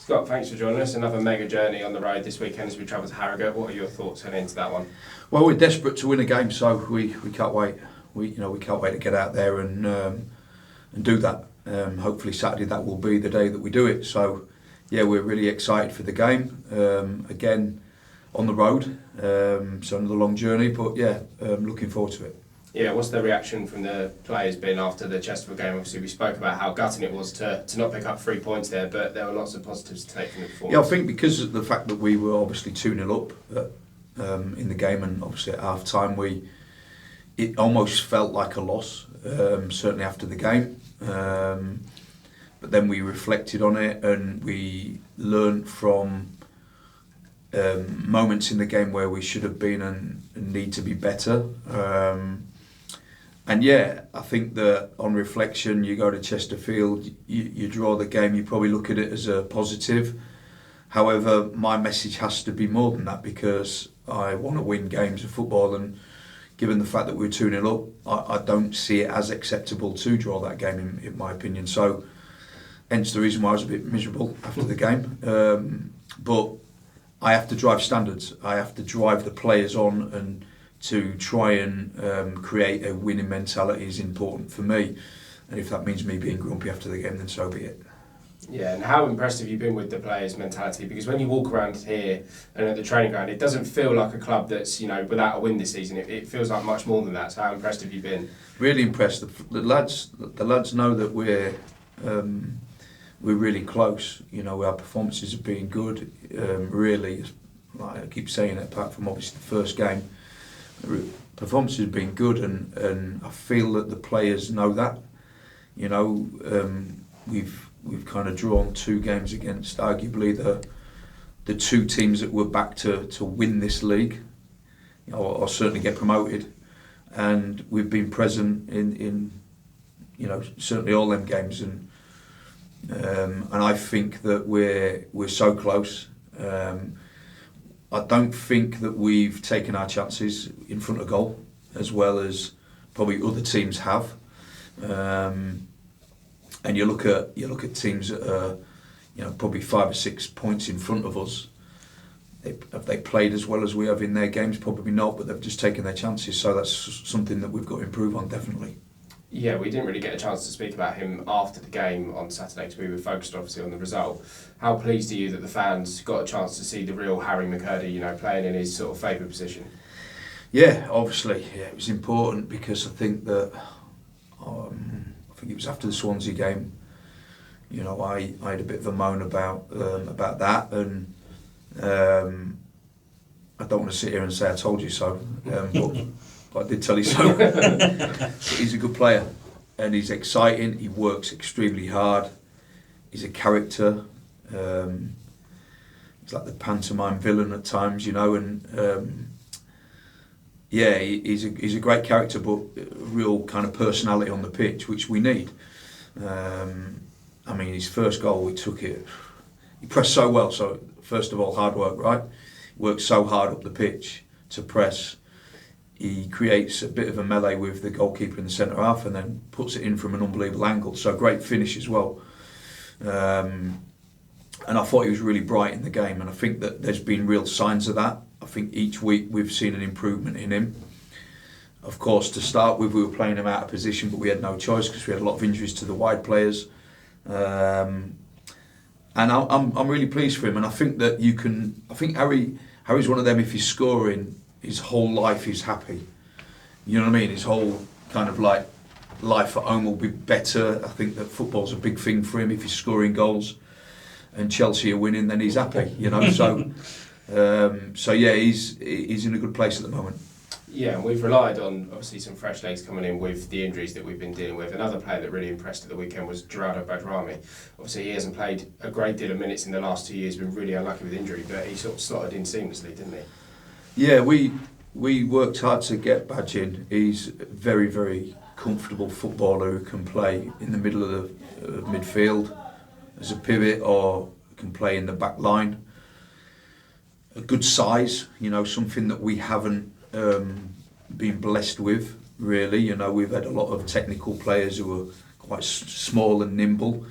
Scott, thanks for joining us. Another mega journey on the road this weekend as we travel to Harrogate. What are your thoughts heading into that one? Well, we're desperate to win a game, so we can't wait. We can't wait to get out there and do that. Hopefully Saturday that will be the day that we do it. So yeah, we're really excited for the game. Again, on the road, so another long journey, but yeah, looking forward to it. Yeah, what's the reaction from the players been after the Chesterfield game? Obviously, we spoke about how gutting it was to not pick up 3 points there, but there were lots of positives to take from the performance. Yeah, I think because of the fact that we were obviously 2-0 up in the game, and obviously at half time, it almost felt like a loss, certainly after the game. But then we reflected on it and we learned from moments in the game where we should have been and need to be better. And yeah, I think that on reflection, you go to Chesterfield, you draw the game, you probably look at it as a positive. However, my message has to be more than that, because I want to win games of football, and given the fact that we're 2-0 up, I don't see it as acceptable to draw that game, in my opinion. So, hence the reason why I was a bit miserable after the game. But I have to drive standards. I have to drive the players on, and to try and create a winning mentality is important for me. And if that means me being grumpy after the game, then so be it. Yeah, and how impressed have you been with the players' mentality? Because when you walk around here and at the training ground, it doesn't feel like a club that's, without a win this season. It feels like much more than that. So how impressed have you been? Really impressed. The lads know that we're really close. Our performances have been good. Really, like I keep saying it, apart from obviously the first game, performances have been good, and I feel that the players know that. We've kind of drawn 2 games against arguably the 2 teams that were back to win this league, or certainly get promoted, and we've been present in certainly all them games, and I think that we're so close. I don't think that we've taken our chances in front of goal as well as probably other teams have. And you look at teams that are, probably 5 or 6 points in front of us. Have they played as well as we have in their games? Probably not, but they've just taken their chances. So that's something that we've got to improve on, definitely. Yeah, we didn't really get a chance to speak about him after the game on Saturday, because we were focused obviously on the result. How pleased are you that the fans got a chance to see the real Harry McCurdy, playing in his sort of favourite position? Yeah, obviously, yeah, it was important, because I think that it was after the Swansea game. I had a bit of a moan about that, and I don't want to sit here and say I told you so, but I did tell you so. He's a good player, and he's exciting. He works extremely hard. He's a character. He's like the pantomime villain at times, and yeah, he's a great character, but a real kind of personality on the pitch, which we need. His first goal, we took it. He pressed so well. So first of all, hard work, right? Worked so hard up the pitch to press. He creates a bit of a melee with the goalkeeper in the centre half, and then puts it in from an unbelievable angle. So great finish as well. And I thought he was really bright in the game, and I think that there's been real signs of that. I think each week we've seen an improvement in him. Of course, to start with, we were playing him out of position, but we had no choice because we had a lot of injuries to the wide players. And I'm really pleased for him, and I think that I think Harry's one of them. If he's scoring, his whole life he's happy. You know what I mean? His whole kind of like life at home will be better. I think that football's a big thing for him. If he's scoring goals and Chelsea are winning, then he's happy. So yeah, he's in a good place at the moment. Yeah, and we've relied on obviously some fresh legs coming in with the injuries that we've been dealing with. Another player that really impressed at the weekend was Gerardo Badrami. Obviously, he hasn't played a great deal of minutes in the last 2 years, been really unlucky with injury, but he sort of slotted in seamlessly, didn't he? Yeah, we worked hard to get Badge in. He's a very, very comfortable footballer who can play in the middle of the midfield as a pivot, or can play in the back line. A good size, something that we haven't been blessed with, really. We've had a lot of technical players who are quite small and nimble.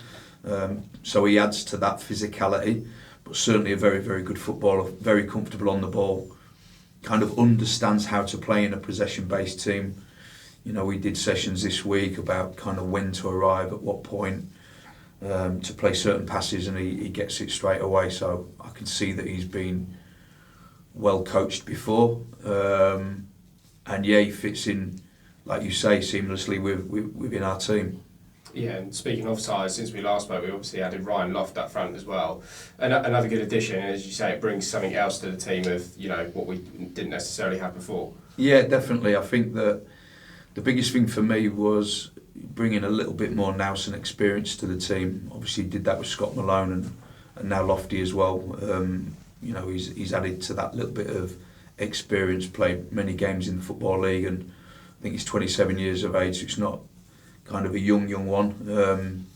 So he adds to that physicality, but certainly a very, very good footballer, very comfortable on the ball, kind of understands how to play in a possession-based team. You know, we did sessions this week about kind of when to arrive, at what point, to play certain passes, and he gets it straight away. So I can see that he's been well coached before, and yeah, he fits in, like you say, seamlessly within our team. Yeah, and speaking of size, since we last spoke, we obviously added Ryan Loft up front as well. Another good addition, and as you say, it brings something else to the team of, you know, what we didn't necessarily have before. Yeah, definitely. I think that the biggest thing for me was bringing a little bit more nous and experience to the team. Obviously, did that with Scott Malone and now Lofty as well. You know, he's added to that little bit of experience, played many games in the Football League, and I think he's 27 years of age, so it's not kind of a young one.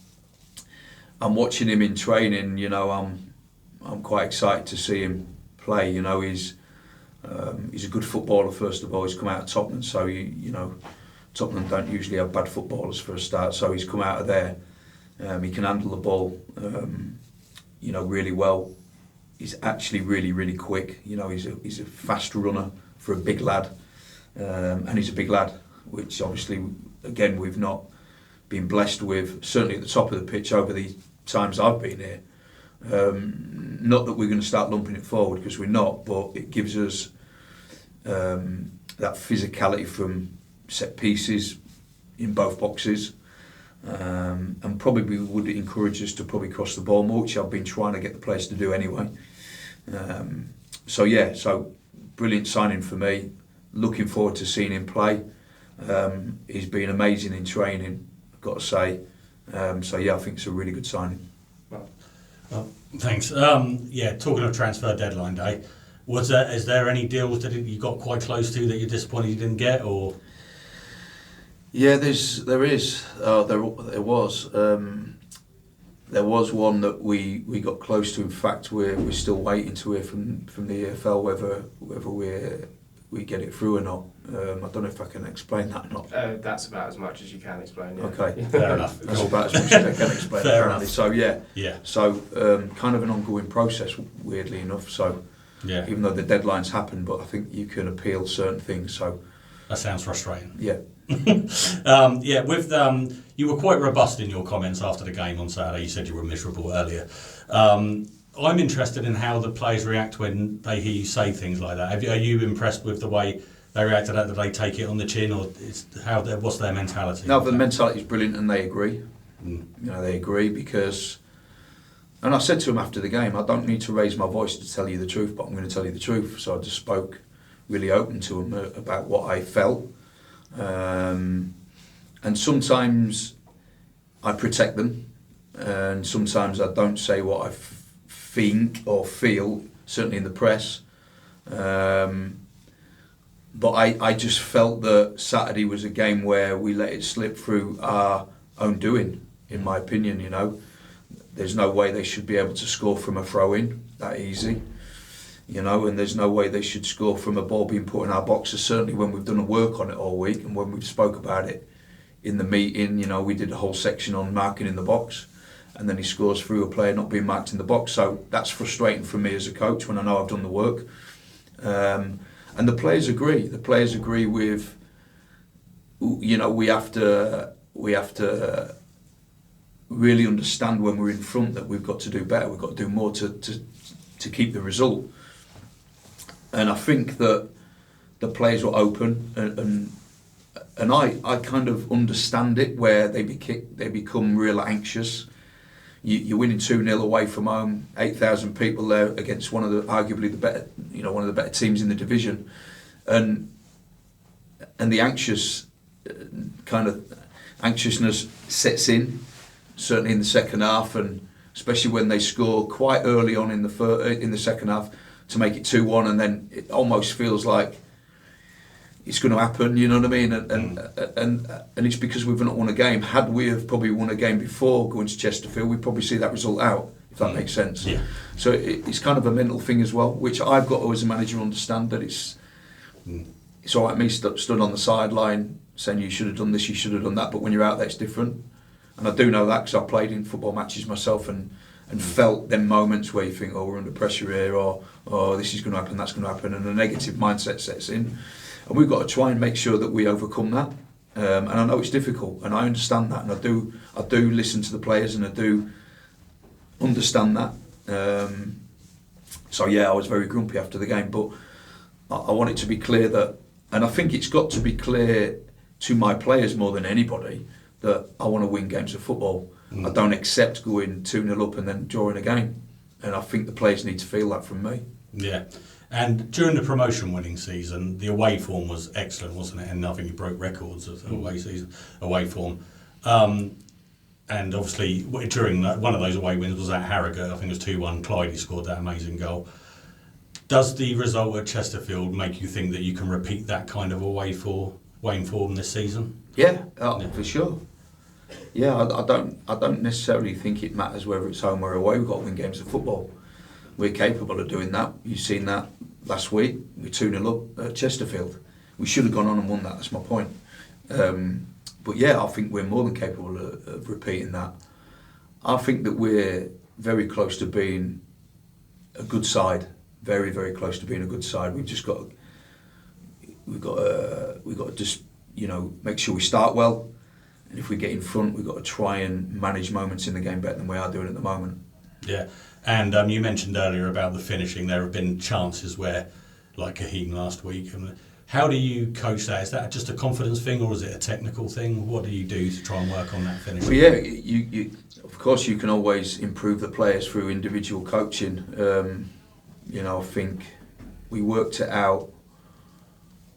I'm watching him in training. You know, I'm quite excited to see him play. You know, he's a good footballer. First of all, he's come out of Tottenham, so you know, Tottenham don't usually have bad footballers for a start. So he's come out of there. He can handle the ball, you know, really well. He's actually really quick. You know, he's a fast runner for a big lad, and he's a big lad, which obviously, again, we've not been blessed with, certainly at the top of the pitch over the times I've been here. Not that we're going to start lumping it forward, because we're not, but it gives us that physicality from set pieces in both boxes, and probably would encourage us to probably cross the ball more, which I've been trying to get the players to do anyway. So brilliant signing for me. Looking forward to seeing him play. He's been amazing in training, I've got to say. So yeah, I think it's a really good signing. Well, thanks. Talking of transfer deadline day, is there any deals that you got quite close to that you're disappointed you didn't get, or? Yeah, there was one that we got close to. In fact, we're still waiting to hear from the EFL whether we get it through or not. I don't know if I can explain that or not. That's about as much as you can explain. Yeah. Okay, fair enough. That's about as much as I can explain. Fair apparently. enough. So yeah. So kind of an ongoing process, weirdly enough. So yeah, even though the deadlines happen, but I think you can appeal certain things. So that sounds frustrating. Yeah. You were quite robust in your comments after the game on Saturday. You said you were miserable earlier. I'm interested in how the players react when they hear you say things like that. Are you impressed with the way they react to that? Do they take it on the chin, or what's their mentality? No, the mentality is brilliant, and they agree. You know, they agree because, and I said to them after the game, I don't need to raise my voice to tell you the truth, but I'm going to tell you the truth. So I just spoke really open to them about what I felt. And sometimes I protect them, and sometimes I don't say what I think or feel, certainly in the press. But I just felt that Saturday was a game where we let it slip through our own doing, in my opinion. You know, there's no way they should be able to score from a throw-in that easy. You know, and there's no way they should score from a ball being put in our boxes, certainly when we've done a work on it all week, and when we've spoke about it in the meeting. You know, we did a whole section on marking in the box, and then he scores through a player not being marked in the box. So that's frustrating for me as a coach when I know I've done the work. And the players agree. The players agree with, you know, we have to really understand when we're in front that we've got to do better. We've got to do more to keep the result. And I think that the players were open, and I kind of understand it, where they become real anxious. You're winning 2-0 away from home, 8,000 people there against one of the arguably the better, you know, one of the better teams in the division, and the anxiousness sets in, certainly in the second half, and especially when they score quite early on in the second half to make it 2-1, and then it almost feels like it's going to happen, you know what I mean? And it's because we've not won a game. Had we have probably won a game before going to Chesterfield, we'd probably see that result out, if that makes sense. Yeah. So it's kind of a mental thing as well, which I've got to, as a manager, understand that it's all right me stood on the sideline saying you should have done this, you should have done that, but when you're out there it's different. And I do know that because I played in football matches myself and felt them moments where you think, oh, we're under pressure here, or oh, this is going to happen, that's going to happen, and a negative mindset sets in. And we've got to try and make sure that we overcome that. And I know it's difficult, and I understand that, and I do listen to the players, and I do understand that. So yeah, I was very grumpy after the game, but I want it to be clear that, and I think it's got to be clear to my players more than anybody, that I want to win games of football. I don't accept going 2-0 up and then drawing a game, and I think the players need to feel that from me. Yeah. And during the promotion-winning season, the away form was excellent, wasn't it? And I think you broke records of away form. And obviously, during one of those away wins was at Harrogate. I think it was 2-1. Clyde scored that amazing goal. Does the result at Chesterfield make you think that you can repeat that kind of away form this season? Yeah, for sure. Yeah, I don't necessarily think it matters whether it's home or away. We've got to win games of football. We're capable of doing that. You've seen that last week. We're 2-0 up at Chesterfield. We should have gone on and won that. That's my point. But yeah, I think we're more than capable of repeating that. I think that we're very close to being a good side. Very, very close to being a good side. We've got to just, you know, make sure we start well. And if we get in front, we've got to try and manage moments in the game better than we are doing at the moment. Yeah, and you mentioned earlier about the finishing. There have been chances where, like Kahim last week. How do you coach that? Is that just a confidence thing, or is it a technical thing? What do you do to try and work on that finishing? Well, yeah, you of course you can always improve the players through individual coaching. You know, I think we worked it out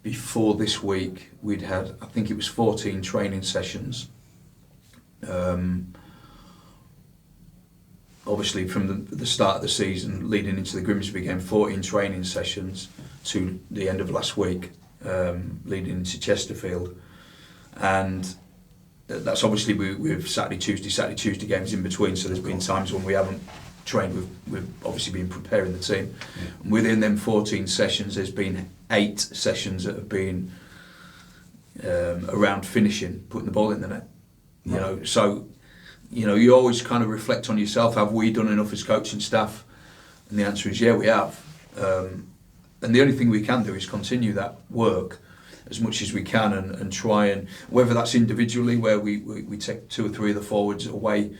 before this week. We'd had, I think it was 14 training sessions. Obviously from the start of the season leading into the Grimsby game, 14 training sessions to the end of last week, leading into Chesterfield. And that's obviously with Saturday, Tuesday games in between, so there's been times when we haven't trained. We've obviously been preparing the team. Yeah. Within them 14 sessions, there's been 8 sessions that have been around finishing, putting the ball in the net. You know, so you know, you always kind of reflect on yourself. Have we done enough as coaching staff? And the answer is yeah, we have. And the only thing we can do is continue that work as much as we can and try and, whether that's individually, where we take 2 or 3 of the forwards away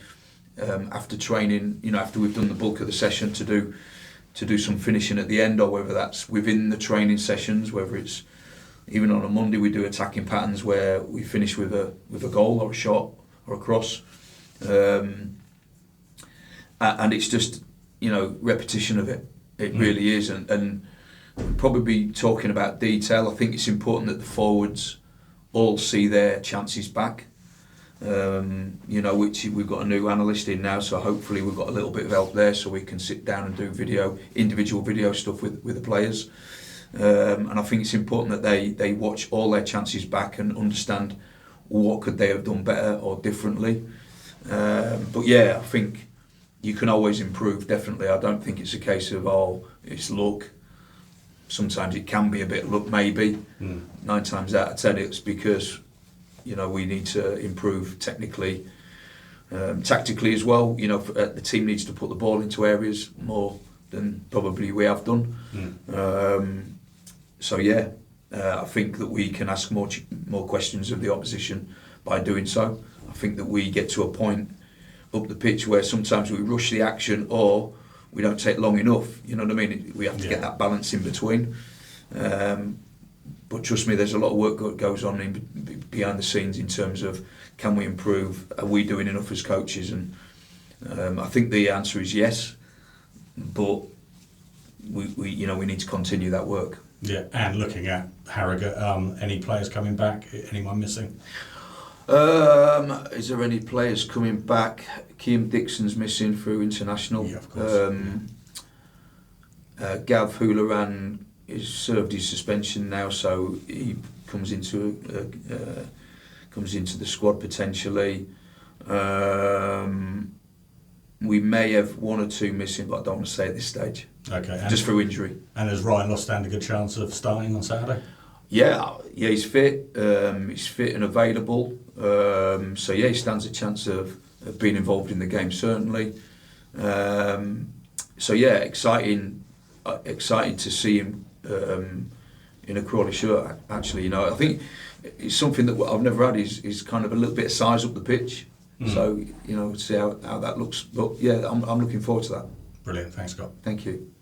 after training, you know, after we've done the bulk of the session to do some finishing at the end, or whether that's within the training sessions, whether it's even on a Monday we do attacking patterns where we finish with a goal or a shot or a cross. And it's just, you know, repetition of it. It really is, and probably talking about detail. I think it's important that the forwards all see their chances back. You know, which we've got a new analyst in now, so hopefully we've got a little bit of help there, so we can sit down and do individual video stuff with the players. And I think it's important that they watch all their chances back and understand what could they have done better or differently. But yeah, I think you can always improve, definitely. I don't think it's a case of, oh, it's luck. Sometimes it can be a bit luck, maybe. 9 times out of 10 it's because, you know, we need to improve technically, tactically as well. You know, the team needs to put the ball into areas more than probably we have done. So yeah, I think that we can ask more questions of the opposition by doing so. I think that we get to a point up the pitch where sometimes we rush the action or we don't take long enough. You know what I mean? We have to get that balance in between. But trust me, there's a lot of work that goes on behind the scenes in terms of, can we improve? Are we doing enough as coaches? And I think the answer is yes, but we you know, we need to continue that work. Yeah, and looking at Harrogate, any players coming back? Anyone missing? Is there any players coming back? Keam Dixon's missing through international. Yeah, of course. Gav Houlihan has served his suspension now, so he comes into the squad potentially. We may have 1 or 2 missing, but I don't want to say at this stage. Okay. Just through injury. And has Ryan Loss stand a good chance of starting on Saturday? Yeah, he's fit. He's fit and available. So yeah, he stands a chance of being involved in the game, certainly. So yeah, exciting to see him in a Crawley shirt. Actually, you know, I think it's something that I've never had. Is kind of a little bit of size up the pitch. So you know, see how that looks. But yeah, I'm looking forward to that. Brilliant, thanks, Scott. Thank you.